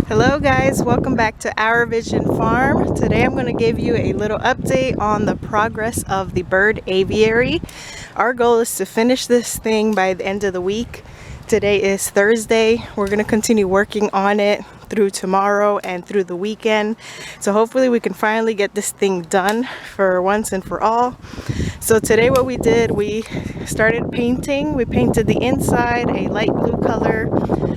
Hello guys, welcome back to Our Vision Farm. Today I'm going to give you a little update on the progress of the bird aviary. Our goal is to finish this thing by the end of the week. Today is Thursday. We're going to continue working on it through tomorrow and through the weekend. So hopefully we can finally get this thing done for once and for all. So today what we did, we started painting. We painted the inside a light blue color.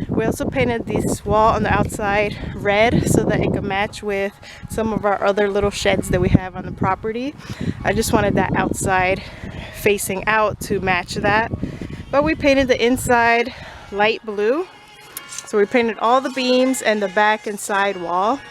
We also painted this wall on the outside red so that it could match with some of our other little sheds that we have on the property. I just wanted that outside facing out to match that. But we painted the inside light blue. So we painted all the beams and the back and side wall.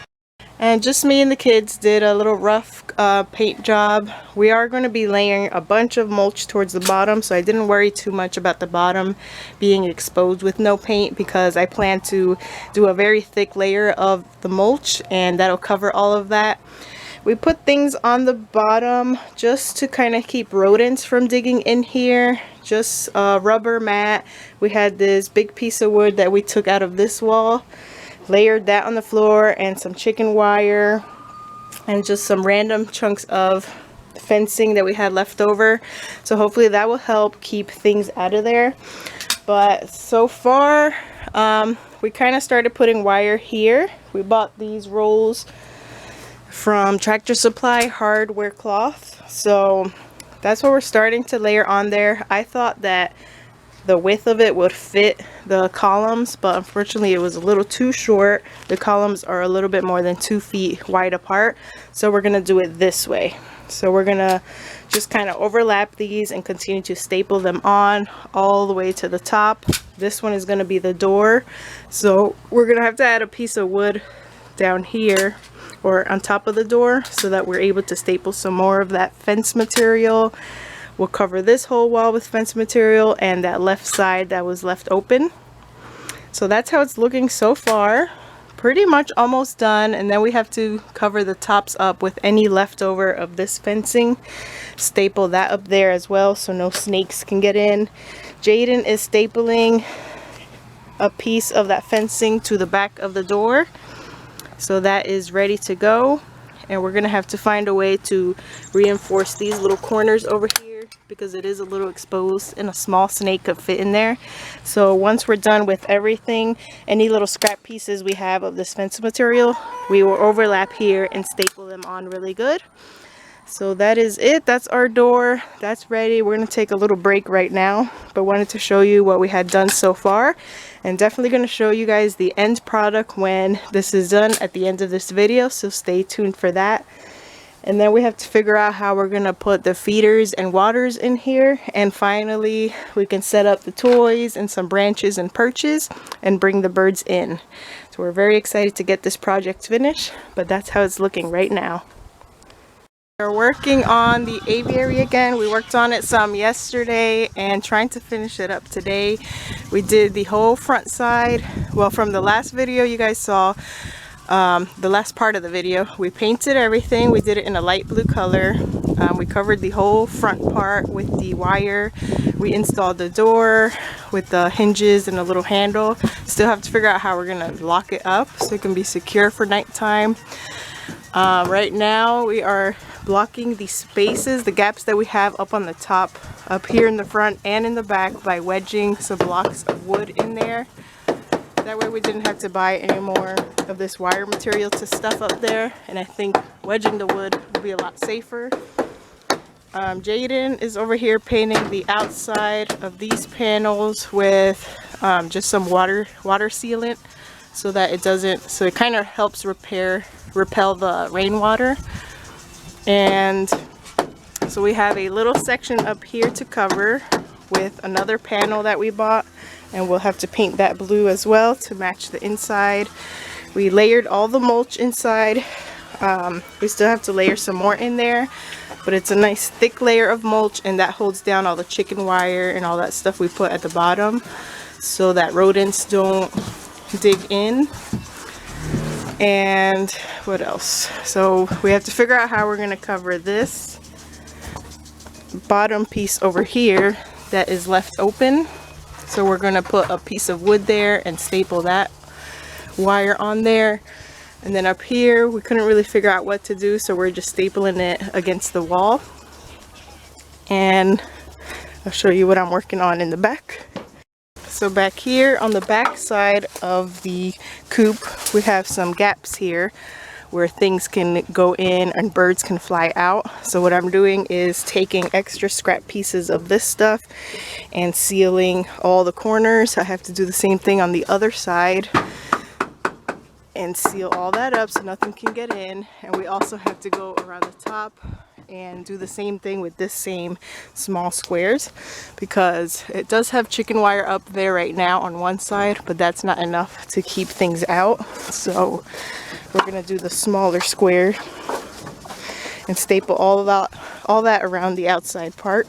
And just me and the kids did a little rough paint job. We are going to be layering a bunch of mulch towards the bottom, so I didn't worry too much about the bottom being exposed with no paint, because I plan to do a very thick layer of the mulch and that'll cover all of that. We put things on the bottom just to kind of keep rodents from digging in here. Just a rubber mat. We had this big piece of wood that we took out of this wall. Layered that on the floor, and some chicken wire and just some random chunks of fencing that we had left over. So hopefully that will help keep things out of there. But so far we kind of started putting wire here. We bought these rolls from Tractor Supply, hardware cloth. So that's what we're starting to layer on there. I thought that the width of it would fit the columns, but unfortunately it was a little too short. The columns are a little bit more than 2 feet wide apart, so we're gonna do it this way. So we're gonna just kind of overlap these and continue to staple them on all the way to the top. This one is gonna be the door, so we're gonna have to add a piece of wood down here or on top of the door so that we're able to staple some more of that fence material. We'll cover this whole wall with fence material and that left side that was left open. So that's how it's looking so far. Pretty much almost done, and then we have to cover the tops up with any leftover of this fencing. Staple that up there as well so no snakes can get in. Jaden is stapling a piece of that fencing to the back of the door. So that is ready to go. And we're gonna have to find a way to reinforce these little corners over here, because it is a little exposed and a small snake could fit in there. So once we're done with everything, any little scrap pieces we have of this fence material, we will overlap here and staple them on really good. So that is it. That's our door. That's ready. We're going to take a little break right now, but wanted to show you what we had done so far, and definitely going to show you guys the end product when this is done at the end of this video, so stay tuned for that. And then we have to figure out how we're going to put the feeders and waters in here, and finally we can set up the toys and some branches and perches and bring the birds in. So we're very excited to get this project finished, but that's how it's looking right now. We're working on the aviary again. We worked on it some yesterday and trying to finish it up today. We did the whole front side. Well, from the last video you guys saw, the last part of the video, we painted everything. We did it in a light blue color. We covered the whole front part with the wire. We installed the door with the hinges and a little handle. Still have to figure out how we're gonna lock it up so it can be secure for nighttime. Right now we are blocking the spaces, the gaps that we have up on the top, up here in the front and in the back, by wedging some blocks of wood in there. That way we didn't have to buy any more of this wire material to stuff up there, and I think wedging the wood will be a lot safer. Jaden is over here painting the outside of these panels with just some water sealant so that it doesn't, so it kind of helps repel the rainwater. And so we have a little section up here to cover with another panel that we bought, and we'll have to paint that blue as well to match the inside. We layered all the mulch inside. We still have to layer some more in there, but it's a nice thick layer of mulch, and that holds down all the chicken wire and all that stuff we put at the bottom so that rodents don't dig in. And what else? So we have to figure out how we're going to cover this bottom piece over here that is left open. So we're going to put a piece of wood there and staple that wire on there. And then up here, we couldn't really figure out what to do, so we're just stapling it against the wall. And I'll show you what I'm working on in the back. So back here on the back side of the coop, we have some gaps here where things can go in and birds can fly out. So what I'm doing is taking extra scrap pieces of this stuff and sealing all the corners. I have to do the same thing on the other side and seal all that up so nothing can get in. And we also have to go around the top and do the same thing with this same small squares, because it does have chicken wire up there right now on one side, but that's not enough to keep things out. So we're gonna do the smaller square and staple all that around the outside part.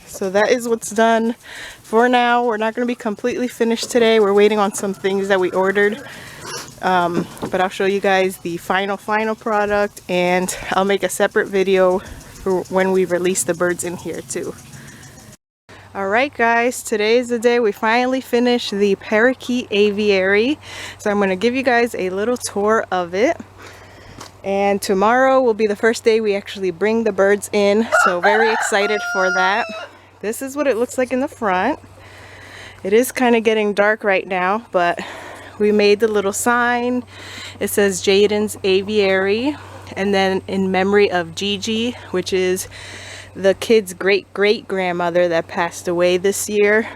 So that is what's done for now. We're not going to be completely finished today. We're waiting on some things that we ordered. But I'll show you guys the final product, and I'll make a separate video for when we release the birds in here too. Alright guys, today is the day we finally finish the Parakeet aviary. So I'm going to give you guys a little tour of it. And tomorrow will be the first day we actually bring the birds in. So very excited for that. This is what it looks like in the front. It is kind of getting dark right now, but we made the little sign. It says Jaden's Aviary, and then in memory of Gigi, which is the kid's great-great-grandmother that passed away this year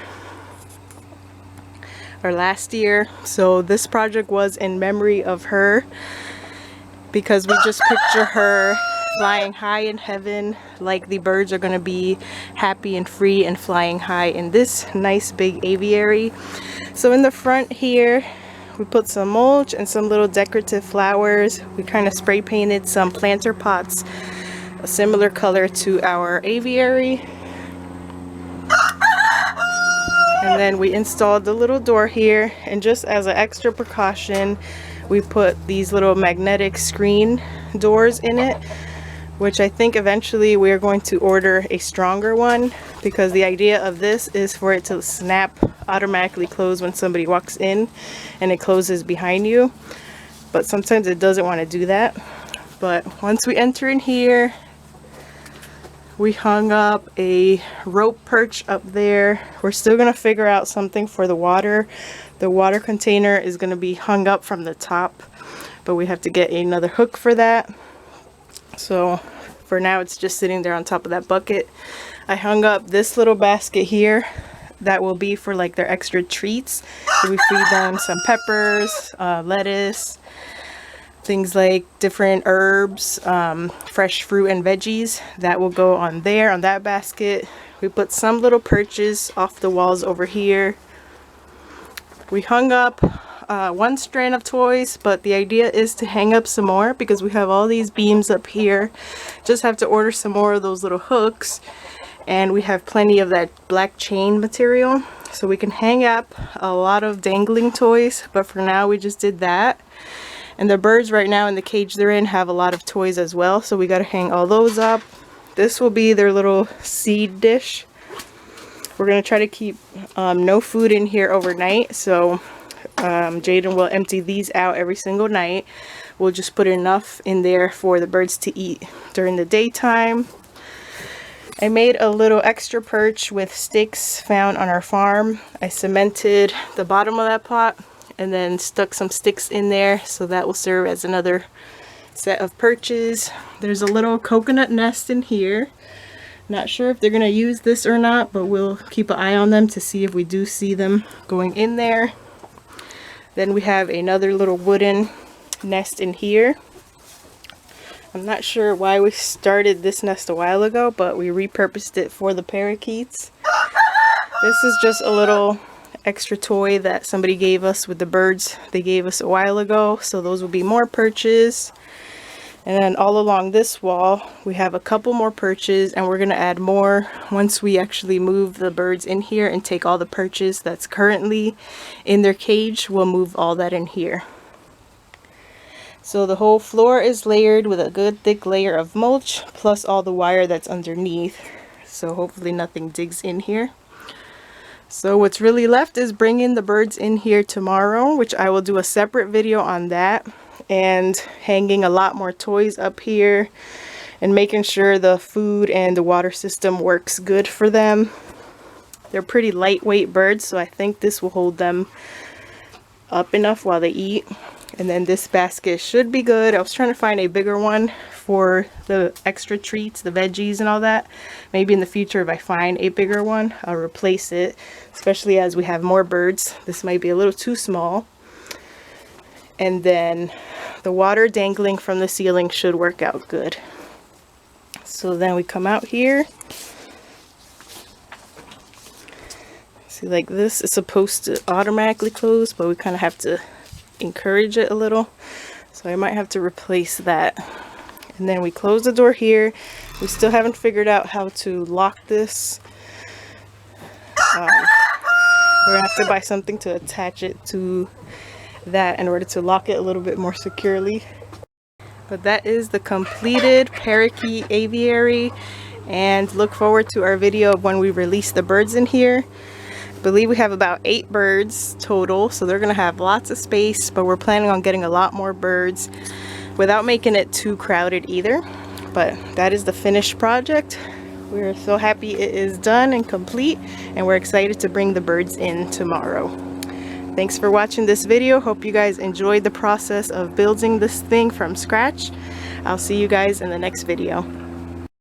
or last year. So this project was in memory of her, because we just picture her flying high in heaven, like the birds are going to be happy and free and flying high in this nice big aviary. So in the front here, we put some mulch and some little decorative flowers. We kind of spray painted some planter pots, a similar color to our aviary. And then we installed the little door here, and just as an extra precaution, we put these little magnetic screen doors in it, which I think eventually we're going to order a stronger one, because the idea of this is for it to snap, automatically close when somebody walks in, and it closes behind you. But sometimes it doesn't want to do that. But once we enter in here, we hung up a rope perch up there. We're still going to figure out something for the water. The water container is going to be hung up from the top, but we have to get another hook for that. So for now, it's just sitting there on top of that bucket. I hung up this little basket here that will be for like their extra treats. So we feed them some peppers, lettuce, things like different herbs, fresh fruit and veggies. That will go on there, on that basket. We put some little perches off the walls over here. We hung up one strand of toys, but the idea is to hang up some more because we have all these beams up here. Just have to order some more of those little hooks, and we have plenty of that black chain material, so we can hang up a lot of dangling toys. But for now, we just did that. And the birds right now in the cage they're in have a lot of toys as well, so we got to hang all those up. This will be their little seed dish. We're going to try to keep no food in here overnight, so Jaden will empty these out every single night. We'll just put enough in there for the birds to eat during the daytime. I made a little extra perch with sticks found on our farm. I cemented the bottom of that pot and then stuck some sticks in there, so that will serve as another set of perches. There's a little coconut nest in here. Not sure if they're going to use this or not, but we'll keep an eye on them to see if we do see them going in there. Then we have another little wooden nest in here. I'm not sure why we started this nest a while ago, but we repurposed it for the parakeets. This is just a little extra toy that somebody gave us with the birds they gave us a while ago, so those will be more perches. And then all along this wall we have a couple more perches, and we're going to add more once we actually move the birds in here and take all the perches that's currently in their cage. We'll move all that in here. So the whole floor is layered with a good thick layer of mulch, plus all the wire that's underneath, so hopefully nothing digs in here. So what's really left is bringing the birds in here tomorrow, which I will do a separate video on that, and hanging a lot more toys up here and making sure the food and the water system works good for them. They're pretty lightweight birds, so I think this will hold them up enough while they eat. And then this basket should be good. I was trying to find a bigger one for the extra treats, the veggies and all that. Maybe in the future, if I find a bigger one, I'll replace it, especially as we have more birds. This might be a little too small. And then the water dangling from the ceiling should work out good. So then we come out here. See, like this is supposed to automatically close, but we kind of have to encourage it a little, so I might have to replace that. And then we close the door here. We still haven't figured out how to lock this. We're gonna have to buy something to attach it to that in order to lock it a little bit more securely. But that is the completed Parakeet aviary, and look forward to our video of when we release the birds in here. I believe we have about 8 birds total, so they're gonna have lots of space, but we're planning on getting a lot more birds without making it too crowded either. But that is the finished project. We're so happy it is done and complete, and we're excited to bring the birds in tomorrow. Thanks for watching this video. Hope you guys enjoyed the process of building this thing from scratch. I'll see you guys in the next video.